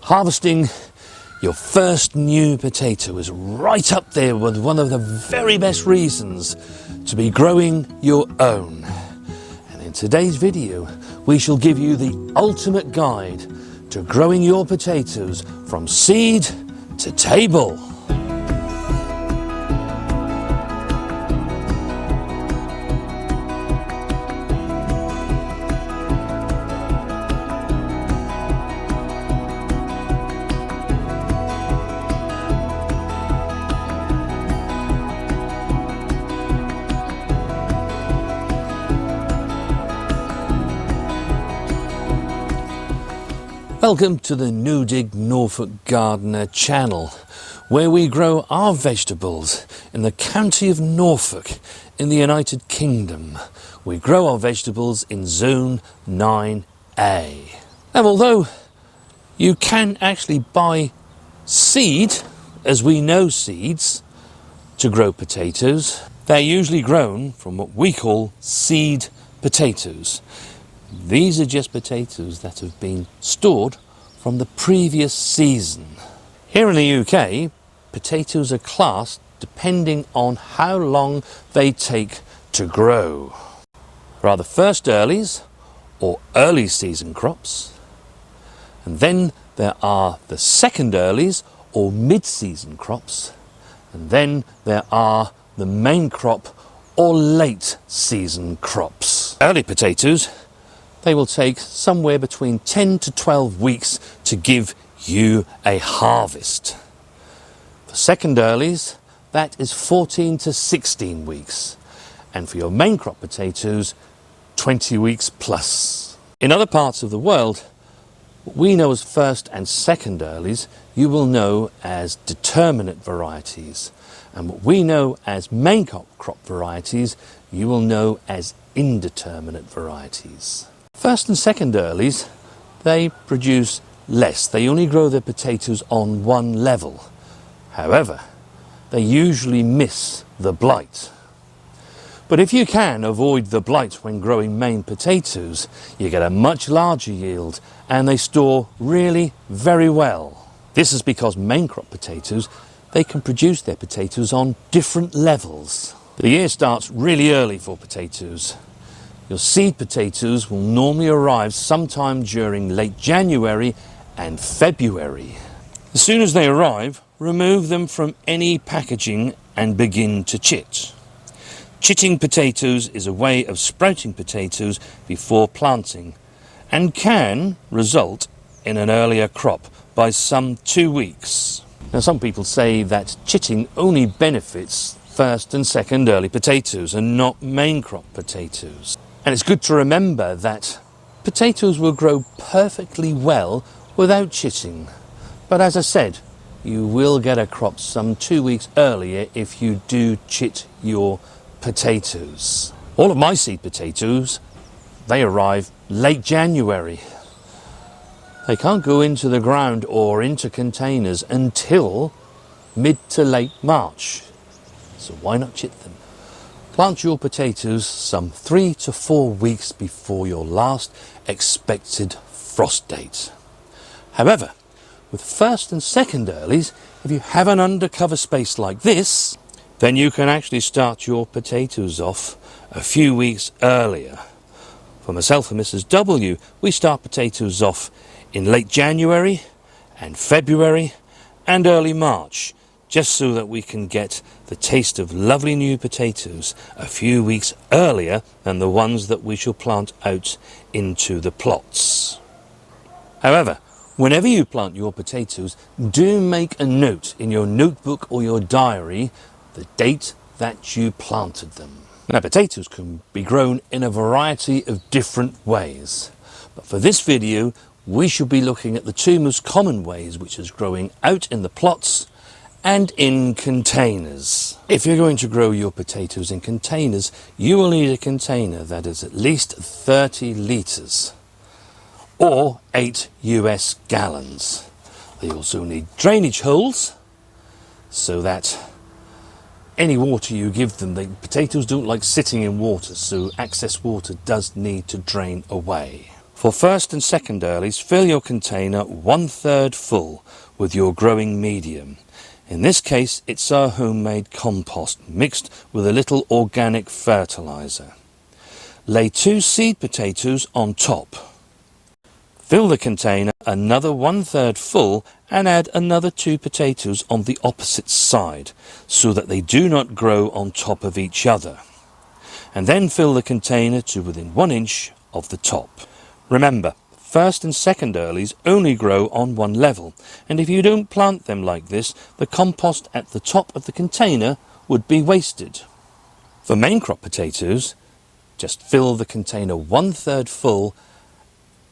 Harvesting your first new potato is right up there with one of the very best reasons to be growing your own. And in today's video, we shall give you the ultimate guide to growing your potatoes from seed to table. Welcome to the Newdig Norfolk Gardener channel, where we grow our vegetables in the county of Norfolk in the United Kingdom. We grow our vegetables in Zone 9A. Now, although you can actually buy seed, as we know seeds, to grow potatoes, they're usually grown from what we call seed potatoes. These are just potatoes that have been stored from the previous season. Here in the UK, potatoes are classed depending on how long they take to grow. There are the first earlies or early season crops, and then there are the second earlies or mid-season crops, and then there are the main crop or late season crops. Early potatoes, they will take somewhere between 10 to 12 weeks to give you a harvest. For second earlies, that is 14 to 16 weeks. And for your main crop potatoes, 20 weeks plus. In other parts of the world, what we know as first and second earlies, you will know as determinate varieties. And what we know as main crop varieties, you will know as indeterminate varieties. First and second earlies, they produce less. They only grow their potatoes on one level. However, they usually miss the blight. But if you can avoid the blight when growing main potatoes, you get a much larger yield and they store really very well. This is because main crop potatoes, they can produce their potatoes on different levels. The year starts really early for potatoes. Your seed potatoes will normally arrive sometime during late January and February. As soon as they arrive, remove them from any packaging and begin to chit. Chitting potatoes is a way of sprouting potatoes before planting and can result in an earlier crop by some 2 weeks. Now, some people say that chitting only benefits first and second early potatoes and not main crop potatoes. And it's good to remember that potatoes will grow perfectly well without chitting. But as I said, you will get a crop some 2 weeks earlier if you do chit your potatoes. All of my seed potatoes, they arrive late January. They can't go into the ground or into containers until mid to late March. So why not chit them? Plant your potatoes some 3 to 4 weeks before your last expected frost date. However, with first and second earlies, if you have an undercover space like this, then you can actually start your potatoes off a few weeks earlier. For myself and Mrs. W, we start potatoes off in late January and February and early March, just so that we can get the taste of lovely new potatoes a few weeks earlier than the ones that we shall plant out into the plots. However, whenever you plant your potatoes, do make a note in your notebook or your diary the date that you planted them. Now, potatoes can be grown in a variety of different ways, but for this video we should be looking at the two most common ways, which is growing out in the plots and in containers. If you're going to grow your potatoes in containers, you will need a container that is at least 30 litres or 8 US gallons. They also need drainage holes so that any water you give them, the potatoes don't like sitting in water, so excess water does need to drain away. For first and second earlies, fill your container 1/3 full with your growing medium. In this case, it's our homemade compost mixed with a little organic fertiliser. Lay 2 seed potatoes on top. Fill the container another 1/3 full and add another 2 potatoes on the opposite side so that they do not grow on top of each other. And then fill the container to within 1 inch of the top. Remember, first and second earlies only grow on one level, and if you don't plant them like this, the compost at the top of the container would be wasted. For main crop potatoes, just fill the container 1/3 full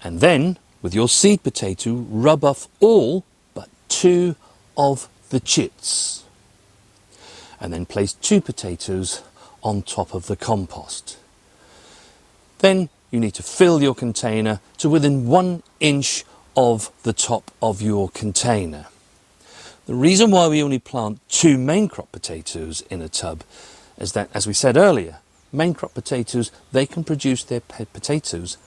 and then, with your seed potato, rub off all but 2 of the chits. And then place 2 potatoes on top of the compost. Then you need to fill your container to within 1 inch of the top of your container. The reason why we only plant 2 main crop potatoes in a tub is that, as we said earlier, main crop potatoes, they can produce their potatoes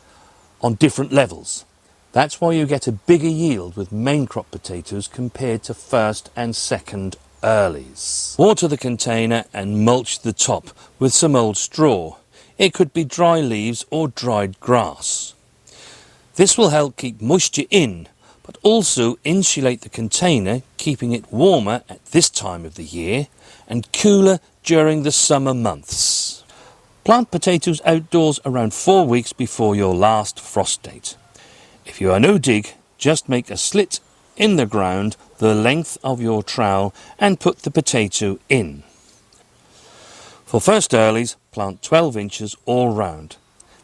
on different levels. That's why you get a bigger yield with main crop potatoes compared to first and second earlies. Water the container and mulch the top with some old straw. It could be dry leaves or dried grass. This will help keep moisture in, but also insulate the container, keeping it warmer at this time of the year and cooler during the summer months. Plant potatoes outdoors around 4 weeks before your last frost date. If you are no dig, just make a slit in the ground the length of your trowel and put the potato in. For first earlies, plant 12 inches all round.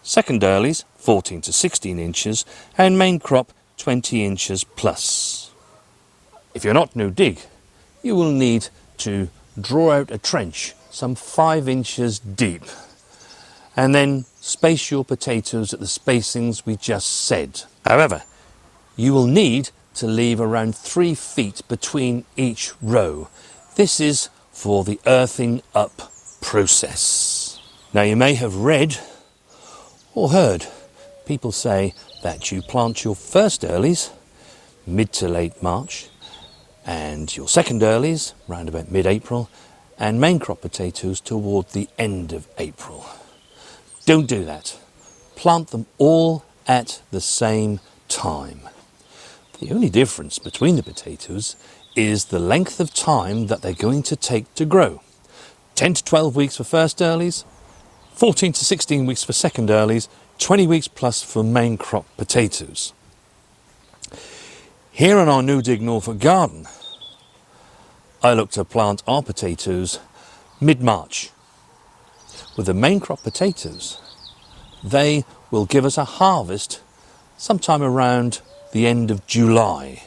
Second earlies, 14 to 16 inches, and main crop 20 inches plus. If you're not no dig, you will need to draw out a trench some 5 inches deep and then space your potatoes at the spacings we just said. However, you will need to leave around 3 feet between each row. This is for the earthing up process. Now, you may have read or heard people say that you plant your first earlies mid to late March and your second earlies round about mid-April and main crop potatoes toward the end of April. Don't do that. Plant them all at the same time. The only difference between the potatoes is the length of time that they're going to take to grow. 10 to 12 weeks for first earlies, 14 to 16 weeks for second earlies, 20 weeks plus for main crop potatoes. Here in our no dig Norfolk garden, I look to plant our potatoes mid-March. With the main crop potatoes, they will give us a harvest sometime around the end of July.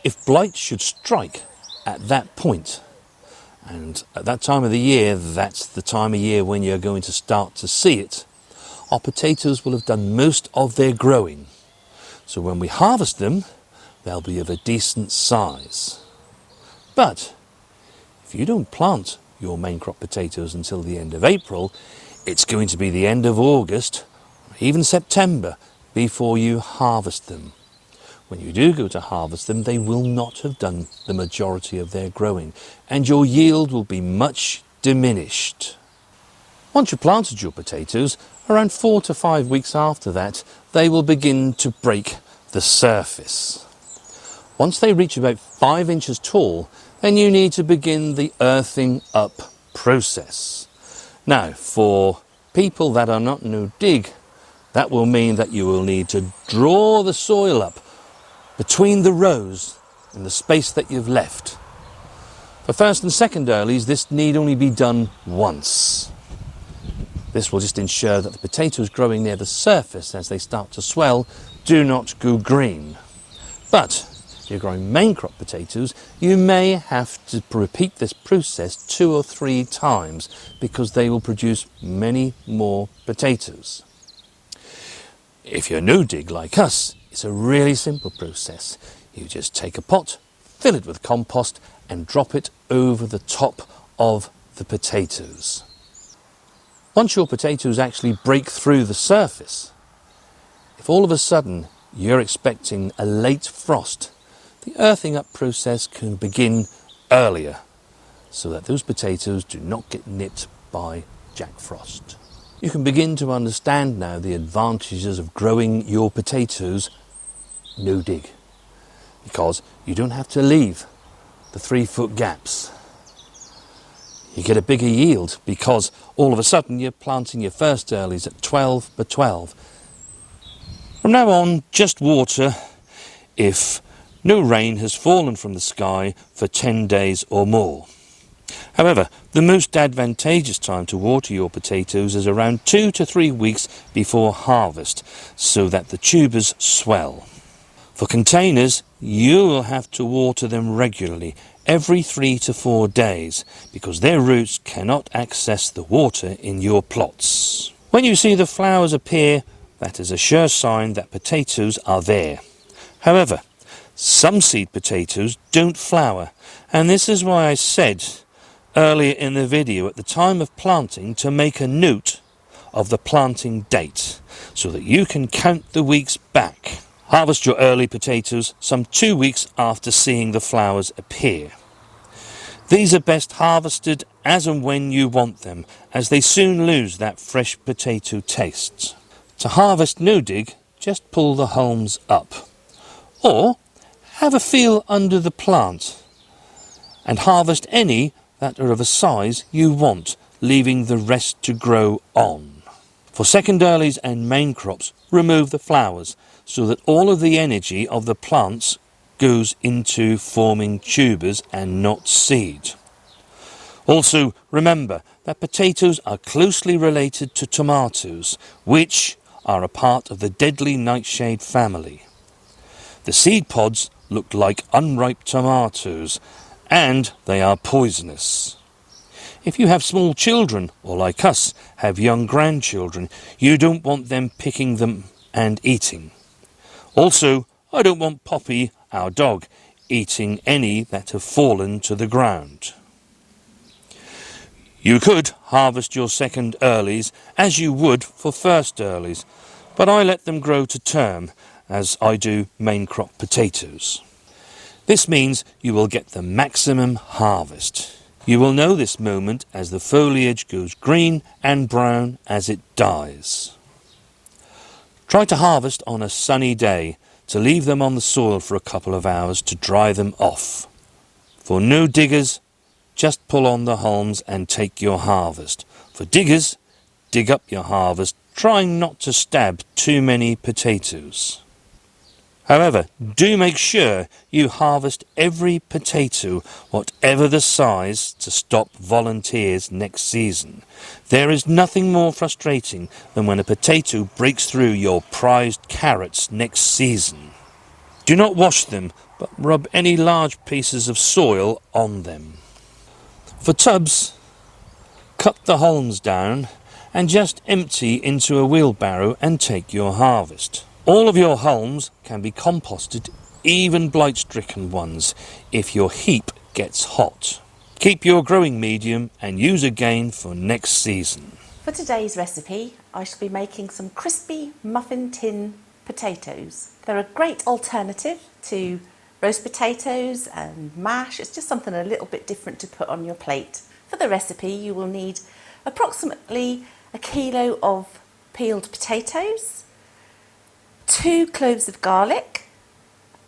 If blight should strike at that point, and at that time of the year, that's the time of year when you're going to start to see it, our potatoes will have done most of their growing. So when we harvest them, they'll be of a decent size. But if you don't plant your main crop potatoes until the end of April, it's going to be the end of August, or even September, before you harvest them. When you do go to harvest them, they will not have done the majority of their growing, and your yield will be much diminished. Once you've planted your potatoes, around 4 to 5 weeks after that, they will begin to break the surface. Once they reach about 5 inches tall, then you need to begin the earthing up process. Now, for people that are not no dig, that will mean that you will need to draw the soil up between the rows in the space that you've left. For first and second earlies, this need only be done once. This will just ensure that the potatoes growing near the surface as they start to swell do not go green. But if you're growing main crop potatoes, you may have to repeat this process 2 or 3 times because they will produce many more potatoes. If you're no dig like us, it's a really simple process. You just take a pot, fill it with compost and drop it over the top of the potatoes. Once your potatoes actually break through the surface, If all of a sudden you're expecting a late frost, the earthing up process can begin earlier so that those potatoes do not get nipped by Jack Frost. You can begin to understand now the advantages of growing your potatoes no dig, because you don't have to leave the 3-foot gaps. You get a bigger yield because all of a sudden you're planting your first earlies at 12 by 12. From now on, just water if no rain has fallen from the sky for 10 days or more. However, the most advantageous time to water your potatoes is around 2 to 3 weeks before harvest, so that the tubers swell. For containers, you will have to water them regularly, every 3 to 4 days, because their roots cannot access the water in your plots. When you see the flowers appear, that is a sure sign that potatoes are there. However, some seed potatoes don't flower, and this is why I said earlier in the video at the time of planting to make a note of the planting date so that you can count the weeks back. Harvest your early potatoes some 2 weeks after seeing the flowers appear. These are best harvested as and when you want them, as they soon lose that fresh potato taste. To harvest no dig, just pull the hulms up, or have a feel under the plant and harvest any that are of a size you want, leaving the rest to grow on. For second earlies and main crops, remove the flowers so that all of the energy of the plants goes into forming tubers and not seed. Also, remember that potatoes are closely related to tomatoes, which are a part of the deadly nightshade family. The seed pods look like unripe tomatoes, and they are poisonous. If you have small children, or like us, have young grandchildren, you don't want them picking them and eating. Also, I don't want Poppy, our dog, eating any that have fallen to the ground. You could harvest your second earlies as you would for first earlies, but I let them grow to term, as I do main crop potatoes. This means you will get the maximum harvest. You will know this moment as the foliage goes green and brown as it dies. Try to harvest on a sunny day, to leave them on the soil for a couple of hours to dry them off. For no diggers, just pull on the hulms and take your harvest. For diggers, dig up your harvest, trying not to stab too many potatoes. However, do make sure you harvest every potato, whatever the size, to stop volunteers next season. There is nothing more frustrating than when a potato breaks through your prized carrots next season. Do not wash them, but rub any large pieces of soil on them. For tubs, cut the hulms down and just empty into a wheelbarrow and take your harvest. All of your hulms can be composted, even blight-stricken ones, if your heap gets hot. Keep your growing medium and use again for next season. For today's recipe, I shall be making some crispy muffin tin potatoes. They're a great alternative to roast potatoes and mash. It's just something a little bit different to put on your plate. For the recipe, you will need approximately 1 kilo of peeled potatoes, 2 cloves of garlic,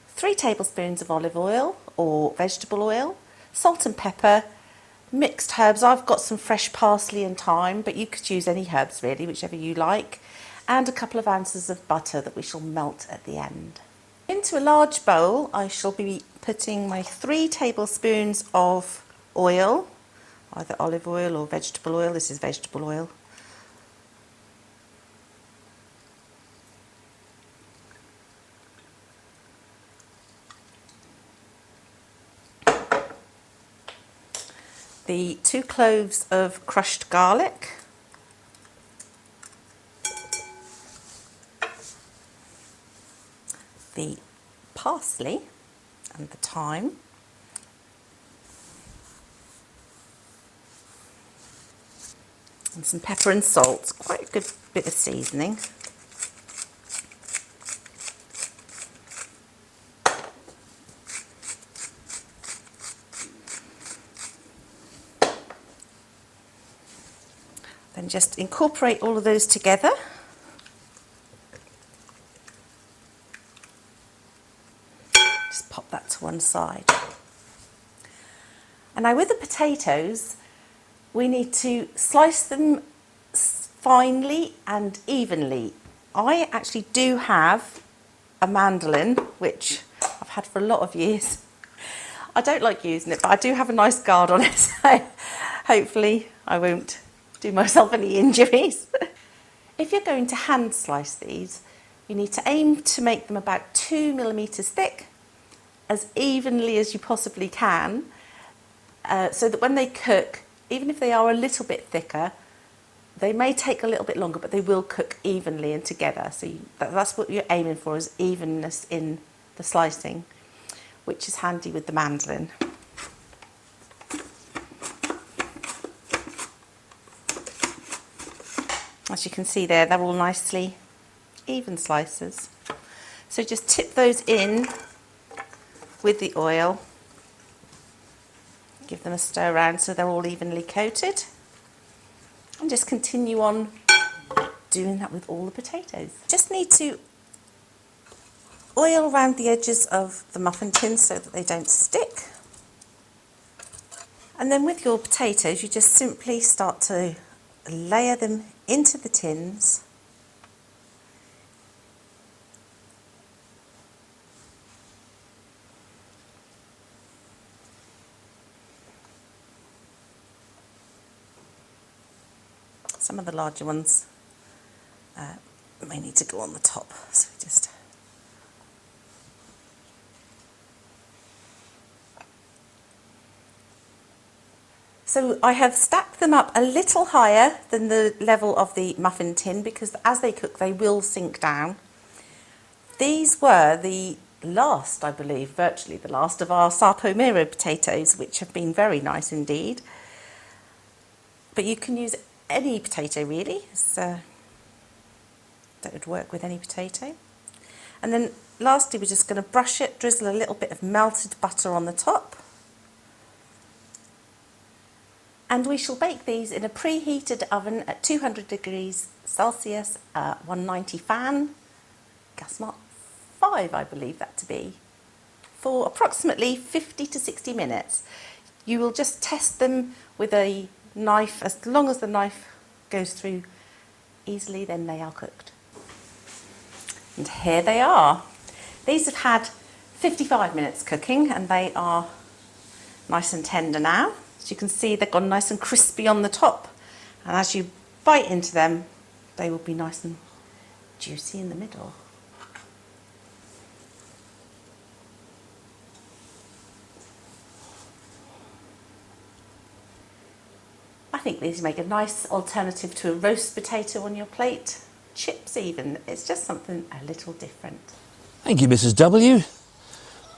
3 tablespoons of olive oil or vegetable oil, salt and pepper, mixed herbs. I've got some fresh parsley and thyme, but you could use any herbs really, whichever you like, and a couple of ounces of butter that we shall melt at the end. Into a large bowl, I shall be putting my 3 tablespoons of oil, either olive oil or vegetable oil. This is vegetable oil. The 2 cloves of crushed garlic, the parsley and the thyme, and some pepper and salt, quite a good bit of seasoning. Then just incorporate all of those together. Just pop that to one side. And now with the potatoes, we need to slice them finely and evenly. I actually do have a mandolin, which I've had for a lot of years. I don't like using it, but I do have a nice guard on it, so hopefully I won't do myself any injuries. If you're going to hand slice these, you need to aim to make them about 2 millimetres thick, as evenly as you possibly can, so that when they cook, even if they are a little bit thicker, they may take a little bit longer, but they will cook evenly and together. So that's what you're aiming for, is evenness in the slicing, which is handy with the mandolin. As you can see there, they're all nicely even slices. So just tip those in with the oil. Give them a stir around so they're all evenly coated. And just continue on doing that with all the potatoes. Just need to oil around the edges of the muffin tins so that they don't stick. And then with your potatoes, you just simply start to layer them into the tins. Some of the larger ones may need to go on the top, so we just So I have stacked them up a little higher than the level of the muffin tin, because as they cook they will sink down. These were the last, I believe, virtually the last of our Sarpomero potatoes, which have been very nice indeed. But you can use any potato really, that would work with any potato. And then lastly we're just going to brush it, drizzle a little bit of melted butter on the top. And we shall bake these in a preheated oven at 200 degrees Celsius, 190 fan, gas mark 5 I believe that to be, for approximately 50 to 60 minutes. You will just test them with a knife. As long as the knife goes through easily, then they are cooked. And here they are. These have had 55 minutes cooking and they are nice and tender now. As you can see, they've gone nice and crispy on the top, and as you bite into them they will be nice and juicy in the middle. I think these make a nice alternative to a roast potato on your plate, chips even. It's just something a little different. Thank you, Mrs. W.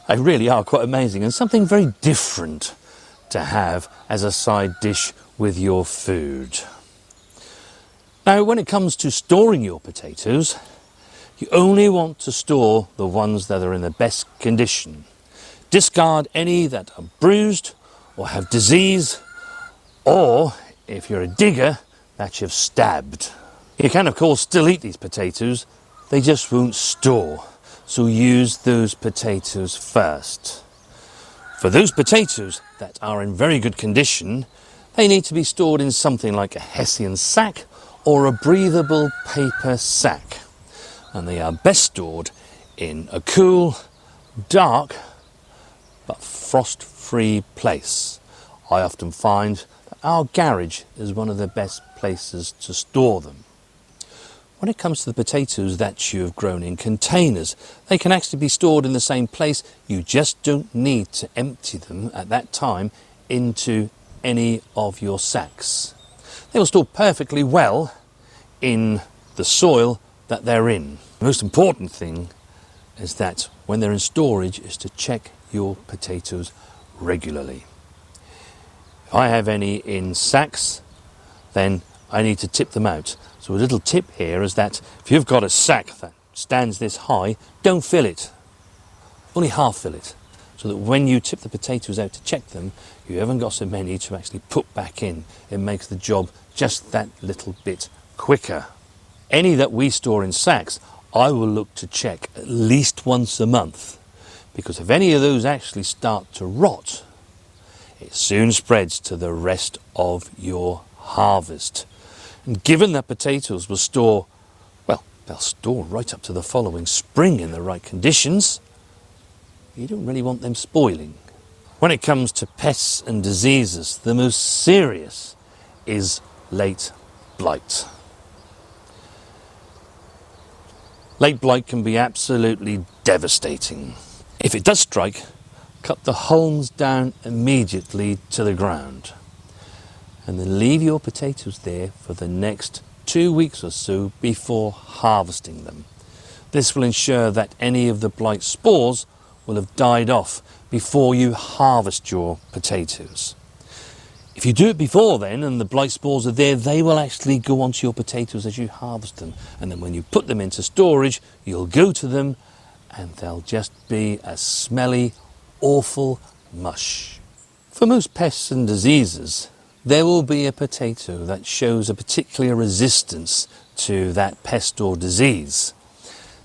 They really are quite amazing, and something very different to have as a side dish with your food. Now, when it comes to storing your potatoes, you only want to store the ones that are in the best condition. Discard any that are bruised or have disease, or if you're a digger, that you've stabbed. You can of course still eat these potatoes, they just won't store, so use those potatoes first. For those potatoes that are in very good condition, they need to be stored in something like a Hessian sack or a breathable paper sack. And they are best stored in a cool, dark, but frost-free place. I often find that our garage is one of the best places to store them. When it comes to the potatoes that you have grown in containers, they can actually be stored in the same place. You just don't need to empty them at that time into any of your sacks. They will store perfectly well in the soil that they're in. The most important thing is that when they're in storage is to check your potatoes regularly. If I have any in sacks, then I need to tip them out. So a little tip here is that if you've got a sack that stands this high, don't fill it. Only half fill it. so that when you tip the potatoes out to check them, you haven't got so many to actually put back in. It makes the job just that little bit quicker. Any that we store in sacks, I will look to check at least once a month, because if any of those actually start to rot, it soon spreads to the rest of your harvest. And given that potatoes will store, well, they'll store right up to the following spring in the right conditions, you don't really want them spoiling. When it comes to pests and diseases, the most serious is late blight. Late blight can be absolutely devastating. If it does strike, cut the hulls down immediately to the ground, and then leave your potatoes there for the next 2 weeks or so before harvesting them. This will ensure that any of the blight spores will have died off before you harvest your potatoes. If you do it before then and the blight spores are there, they will actually go onto your potatoes as you harvest them, and then when you put them into storage, you'll go to them and they'll just be a smelly, awful mush. For most pests and diseases, there will be a potato that shows a particular resistance to that pest or disease.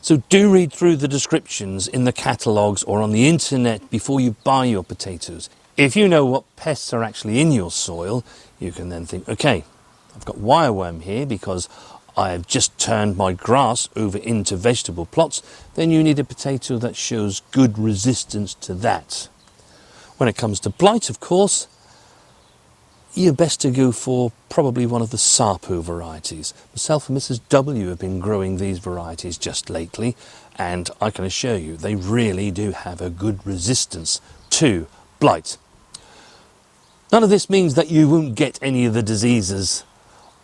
So do read through the descriptions in the catalogues or on the internet before you buy your potatoes. If you know what pests are actually in your soil, you can then think, okay, I've got wireworm here because I have just turned my grass over into vegetable plots. Then you need a potato that shows good resistance to that. When it comes to blight, of course, you're best to go for probably one of the Sapo varieties. Myself and Mrs. W have been growing these varieties just lately, and I can assure you they really do have a good resistance to blight. None of this means that you won't get any of the diseases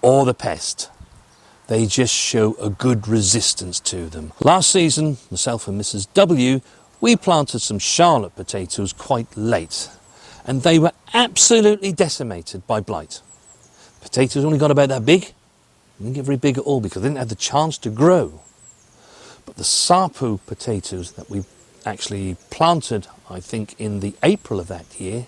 or the pest. They just show a good resistance to them. Last season, myself and Mrs. W, we planted some Charlotte potatoes quite late, and they were absolutely decimated by blight. Potatoes only got about that big. They didn't get very big at all because they didn't have the chance to grow. But the Sapo potatoes that we actually planted, I think in the April of that year,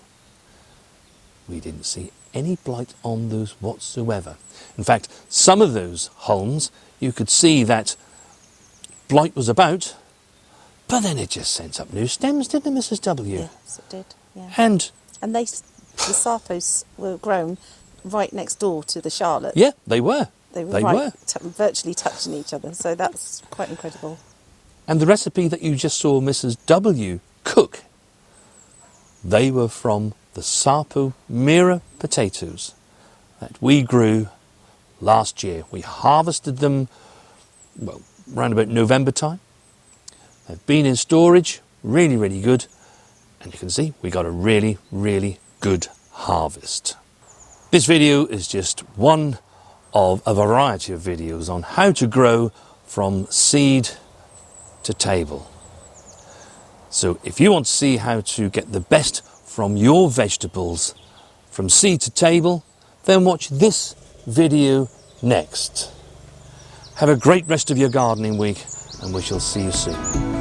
we didn't see any blight on those whatsoever. In fact, some of those hulls, you could see that blight was about, but then it just sent up new stems, didn't it, Mrs. W? Yes, it did. Yeah. And the Sapos were grown right next door to the Charlotte. yeah, they were. They were virtually touching each other, so that's quite incredible. And the recipe that you just saw Mrs. W cook, they were from the Sapo Mira potatoes that we grew last year. We harvested them, well, around about November time. They've been in storage, really, really good. And you can see we got a really, really good harvest. This video is just one of a variety of videos on how to grow from seed to table. So if you want to see how to get the best from your vegetables from seed to table, then watch this video next. Have a great rest of your gardening week, and we shall see you soon.